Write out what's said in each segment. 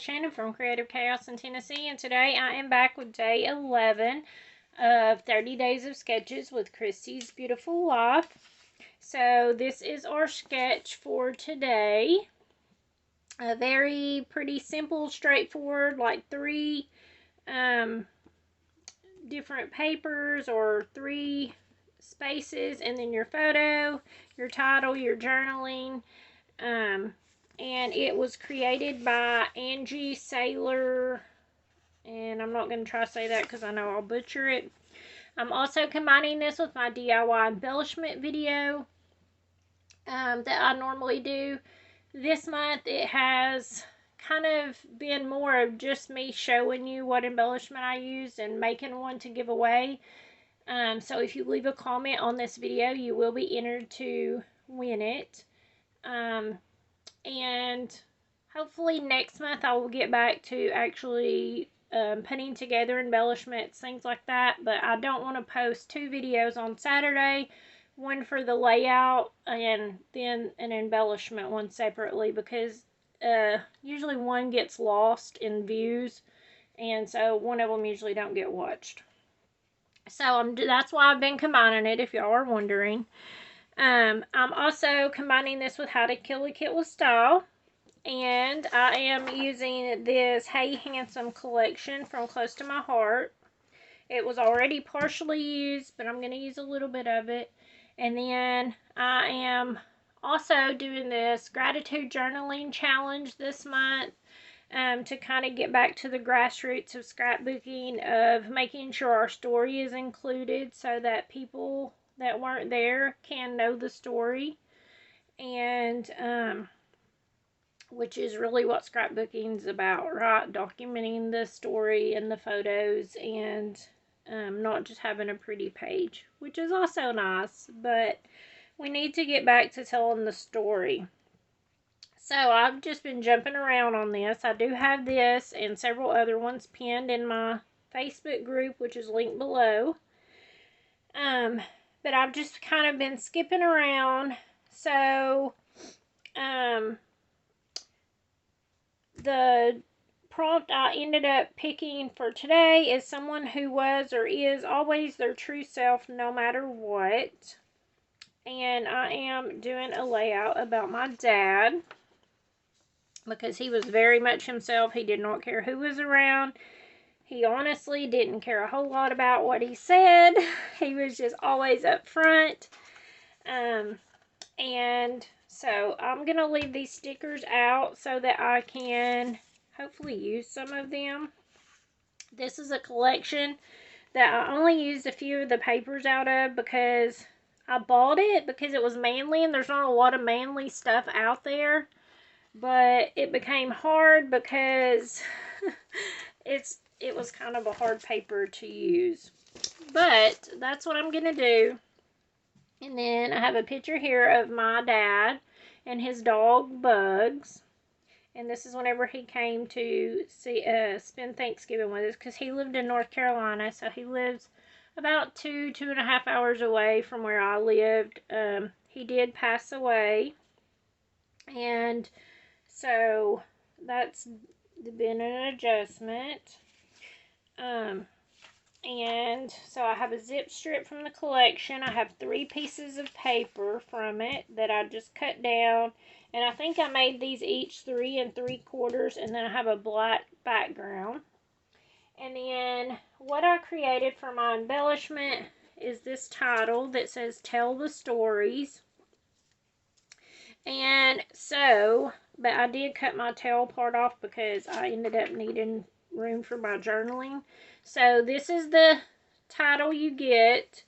Shannon from Creative Chaos in Tennessee, and today I am back with day 11 of 30 Days of Sketches with Christy's Beautiful Life. So this is our sketch for today. A very pretty simple, straightforward, like three different papers or three spaces, and then your photo, your title, your journaling. And it was created by Angie Sailor, and I'm not going to try to say that because I know I'll butcher it. I'm also combining this with my DIY embellishment video that I normally do. This month it has kind of been more of just me showing you what embellishment I used and making one to give away. So if you leave a comment on this video, you will be entered to win it. And hopefully next month I will get back to actually putting together embellishments, things like that. But I don't want to post two videos on Saturday, one for the layout and then an embellishment one separately, because usually one gets lost in views, and so one of them usually don't get watched. So that's why I've been combining it, if y'all are wondering. I'm also combining this with How to Kill a Kit with Style. And I am using this Hey Handsome collection from Close to My Heart. It was already partially used, but I'm going to use a little bit of it. And then I am also doing this gratitude journaling challenge this month to kind of get back to the grassroots of scrapbooking, of making sure our story is included so that people that weren't there can know the story, and which is really what scrapbooking is about, right? Documenting the story and the photos, and not just having a pretty page, which is also nice, but we need to get back to telling the story. So I've just been jumping around on this. I do have this and several other ones pinned in my Facebook group, which is linked below. But I've just kind of been skipping around. So, the prompt I ended up picking for today is someone who was or is always their true self no matter what. And I am doing a layout about my dad, because he was very much himself. He did not care who was around. He honestly didn't care a whole lot about what he said. He was just always up front. And so I'm going to leave these stickers out so that I can hopefully use some of them. This is a collection that I only used a few of the papers out of because I bought it because it was manly, and there's not a lot of manly stuff out there. But it became hard because it was kind of a hard paper to use. But that's what I'm going to do. And then I have a picture here of my dad and his dog, Bugs. And this is whenever he came to spend Thanksgiving with us, because he lived in North Carolina. So he lives about 2.5 hours away from where I lived. He did pass away. And so that's been an adjustment. And so I have a zip strip from the collection. I have 3 pieces of paper from it that I just cut down. And I think I made these each 3 3/4. And then I have a black background. And then what I created for my embellishment is this title that says Tell the Stories. And so, but I did cut my tail part off because I ended up needing room for my journaling. So this is the title you get,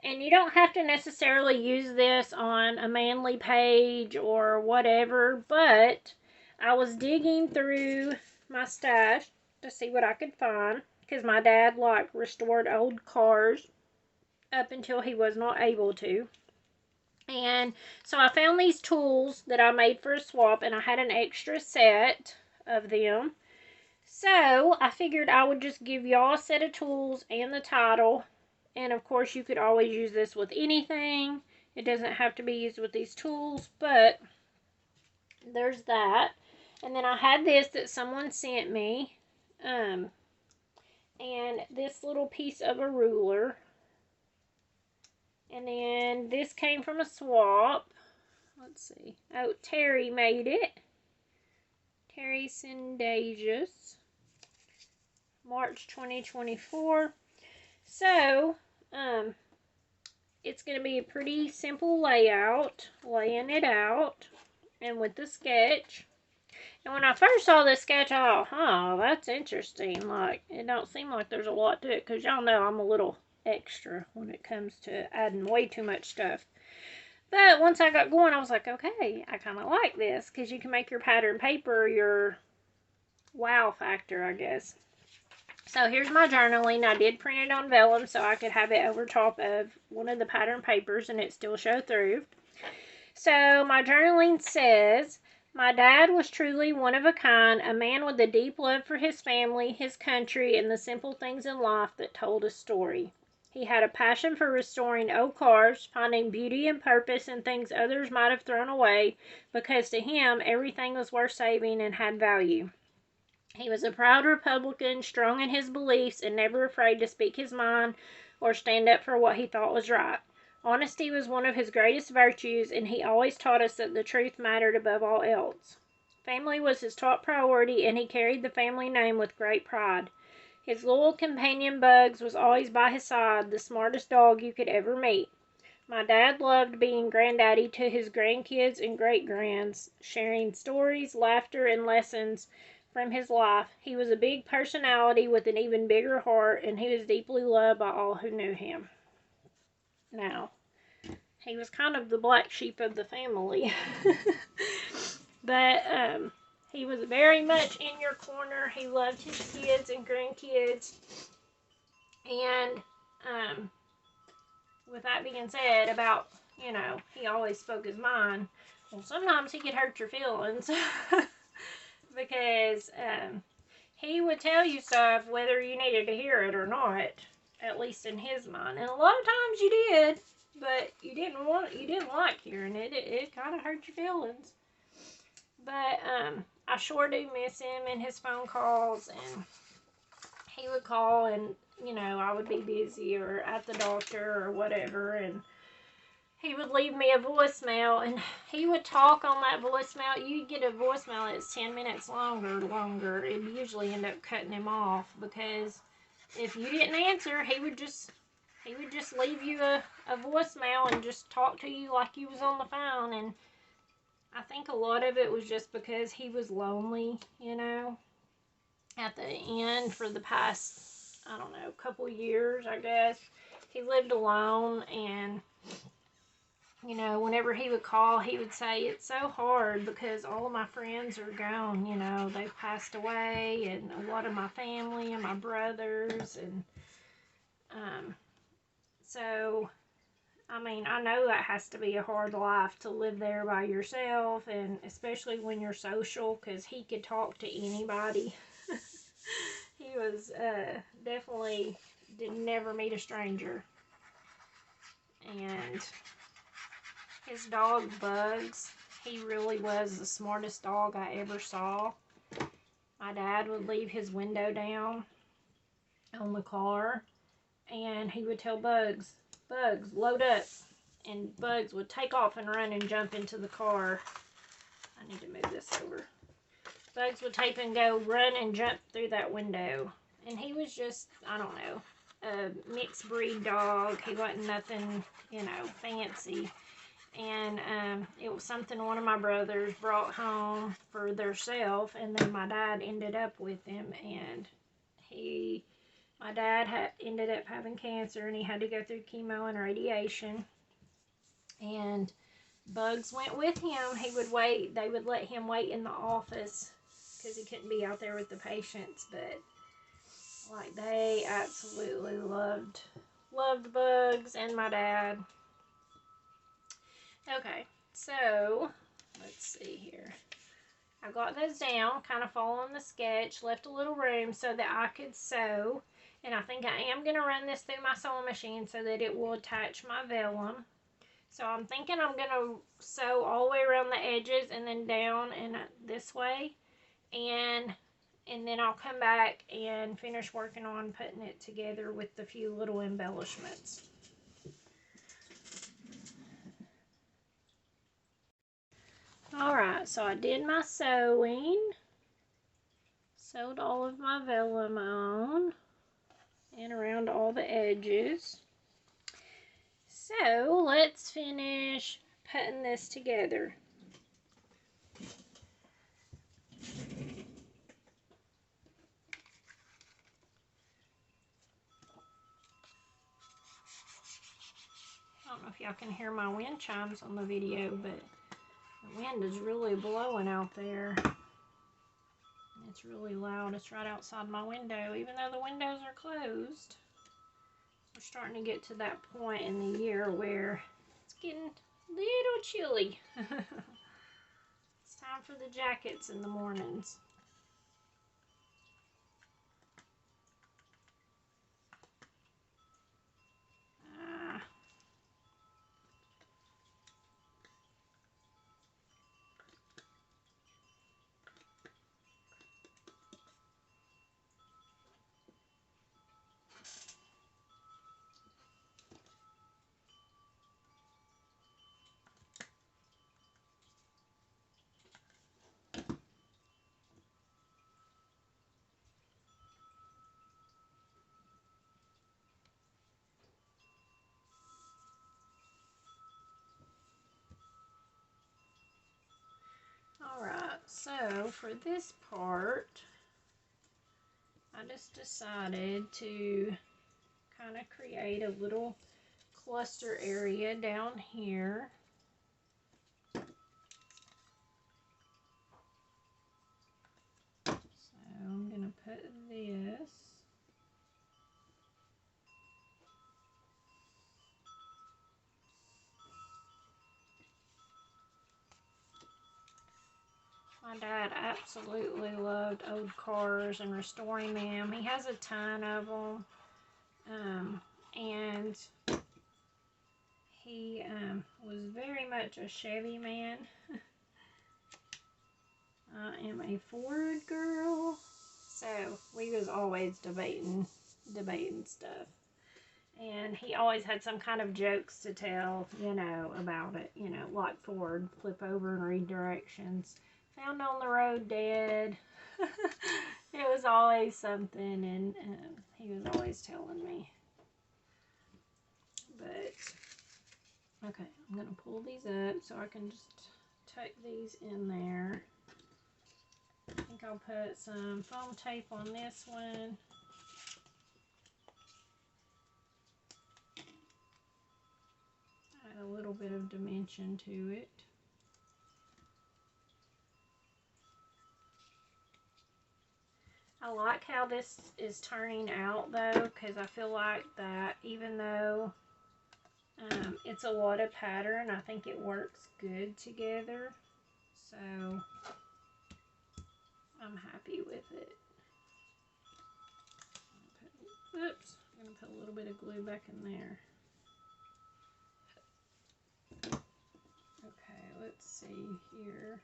and you don't have to necessarily use this on a manly page or whatever, but I was digging through my stash to see what I could find, because my dad restored old cars up until he was not able to. And so I found these tools that I made for a swap, and I had an extra set of them. So I figured I would just give y'all a set of tools and the title. And of course you could always use this with anything. It doesn't have to be used with these tools, but there's that. And then I had this that someone sent me. And this little piece of a ruler. And then this came from a swap. Let's see. Oh, Terry made it. Terry Sendagius. March 2024. So, it's going to be a pretty simple layout. Laying it out. And with the sketch. And when I first saw this sketch, I thought, oh, that's interesting. Like, it don't seem like there's a lot to it. Because y'all know I'm a little extra when it comes to adding way too much stuff. But once I got going, I was like, okay, I kind of like this. Because you can make your pattern paper your wow factor, I guess. So here's my journaling. I did print it on vellum so I could have it over top of one of the pattern papers and it still show through. So my journaling says, my dad was truly one of a kind, a man with a deep love for his family, his country, and the simple things in life that told a story. He had a passion for restoring old cars, finding beauty and purpose in things others might have thrown away, because to him everything was worth saving and had value. He was a proud Republican, strong in his beliefs, and never afraid to speak his mind or stand up for what he thought was right. Honesty was one of his greatest virtues, and he always taught us that the truth mattered above all else. Family was his top priority, and he carried the family name with great pride. His loyal companion Bugs was always by his side, the smartest dog you could ever meet. My dad loved being granddaddy to his grandkids and great-grands, sharing stories, laughter, and lessons from his life. He was a big personality with an even bigger heart, and he was deeply loved by all who knew him. Now, he was kind of the black sheep of the family. But he was very much in your corner. He loved his kids and grandkids. And with that being said about, he always spoke his mind. Well, sometimes he could hurt your feelings. Because he would tell you stuff whether you needed to hear it or not, at least in his mind. And a lot of times you did, but you didn't like hearing it. It kind of hurt your feelings. But I sure do miss him and his phone calls, and he would call and, I would be busy or at the doctor or whatever, and he would leave me a voicemail, and he would talk on that voicemail. You get a voicemail that's 10 minutes longer, it'd usually end up cutting him off, because if you didn't answer, he would just leave you a voicemail and just talk to you like you was on the phone. And I think a lot of it was just because he was lonely, at the end for the past, I don't know, couple years, I guess. He lived alone, and whenever he would call, he would say, it's so hard because all of my friends are gone, they've passed away, and a lot of my family and my brothers, and, so, I know that has to be a hard life to live there by yourself, and especially when you're social, because he could talk to anybody. He was, definitely did never meet a stranger. And his dog, Bugs, he really was the smartest dog I ever saw. My dad would leave his window down on the car, and he would tell Bugs, load up. And Bugs would take off and run and jump into the car. I need to move this over. Bugs would take and go run and jump through that window. And he was just, I don't know, a mixed breed dog. He wasn't nothing, fancy. And it was something one of my brothers brought home for theirself, and then my dad ended up with him, and my dad ended up having cancer, and he had to go through chemo and radiation. And Bugs went with him. He would wait. They would let him wait in the office because he couldn't be out there with the patients. But like, they absolutely loved Bugs and my dad. Okay, so let's see here. I got those down, kind of following the sketch, left a little room so that I could sew. And I think I am going to run this through my sewing machine so that it will attach my vellum. So I'm thinking I'm going to sew all the way around the edges and then down and this way. and then I'll come back and finish working on putting it together with the few little embellishments. Alright, so I did my sewing. Sewed all of my vellum on and around all the edges. So let's finish putting this together. I don't know if y'all can hear my wind chimes on the video, but the wind is really blowing out there. It's really loud. It's right outside my window, even though the windows are closed. We're starting to get to that point in the year where it's getting a little chilly. It's time for the jackets in the mornings. Alright, so for this part, I just decided to kind of create a little cluster area down here. So I'm going to put this. My dad absolutely loved old cars and restoring them. He has a ton of them. And he was very much a Chevy man. I am a Ford girl. So we was always debating stuff. And he always had some kind of jokes to tell, you know, about it. You know, like Ford, flip over and read directions. Found on the road dead. It was always something, and he was always telling me. But, okay, I'm going to pull these up so I can just tuck these in there. I think I'll put some foam tape on this one. Add a little bit of dimension to it. I like how this is turning out though, because I feel like that even though it's a lot of pattern, I think it works good together. So I'm happy with it. Oops, I'm going to put a little bit of glue back in there. Okay, let's see here.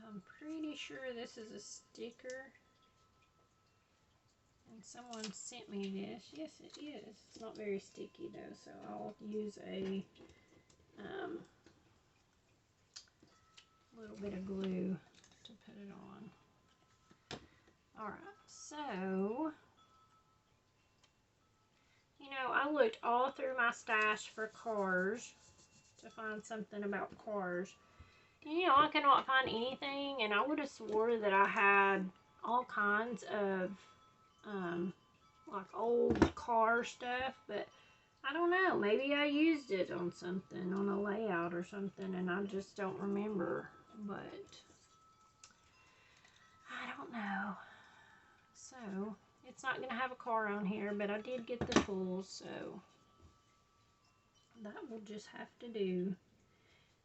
I'm pretty sure this is a sticker. And someone sent me this. Yes, it is. It's not very sticky though, so I'll use a little bit of glue to put it on. Alright, so, you know, I looked all through my stash for cars to find something about cars. You know, I cannot find anything, and I would have swore that I had all kinds of, like old car stuff, but I don't know. Maybe I used it on something, on a layout or something, and I just don't remember, but I don't know. So, it's not going to have a car on here, but I did get the tools, so that will just have to do.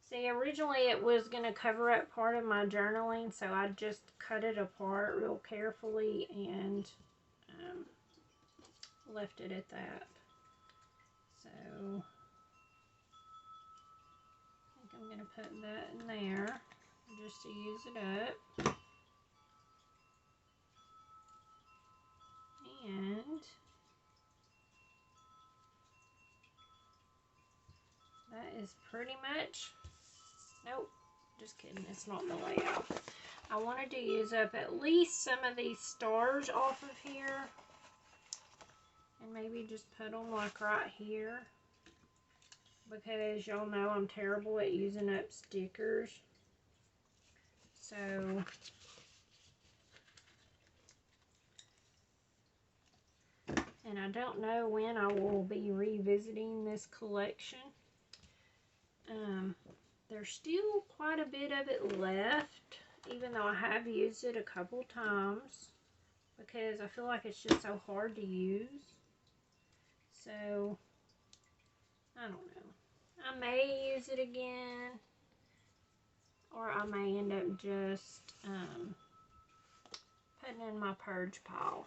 See, originally it was going to cover up part of my journaling, so I just cut it apart real carefully and left it at that. So, I think I'm going to put that in there. just to use it up. And that is pretty much, nope, just kidding, it's not the layout. I wanted to use up at least some of these stars off of here. And maybe just put them like right here. Because y'all know I'm terrible at using up stickers. So, and I don't know when I will be revisiting this collection. There's still quite a bit of it left, even though I have used it a couple times, because I feel like it's just so hard to use. So, I don't know. I may use it again, or I may end up just putting in my purge pile.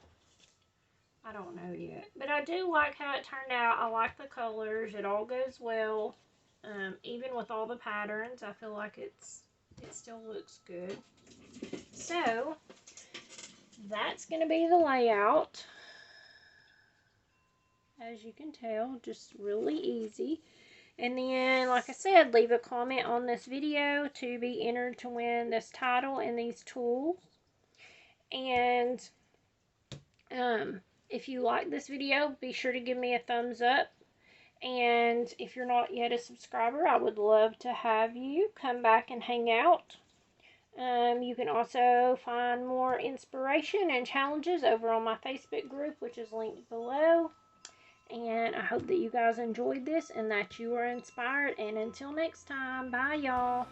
I don't know yet. But I do like how it turned out. I like the colors. It all goes well. Even with all the patterns, I feel like it still looks good. So, that's going to be the layout. As you can tell, just really easy. And then, like I said, leave a comment on this video to be entered to win this title and these tools. And if you like this video, be sure to give me a thumbs up. And if you're not yet a subscriber, I would love to have you come back and hang out. You can also find more inspiration and challenges over on my Facebook group, which is linked below. And I hope that you guys enjoyed this and that you were inspired. And until next time, bye y'all.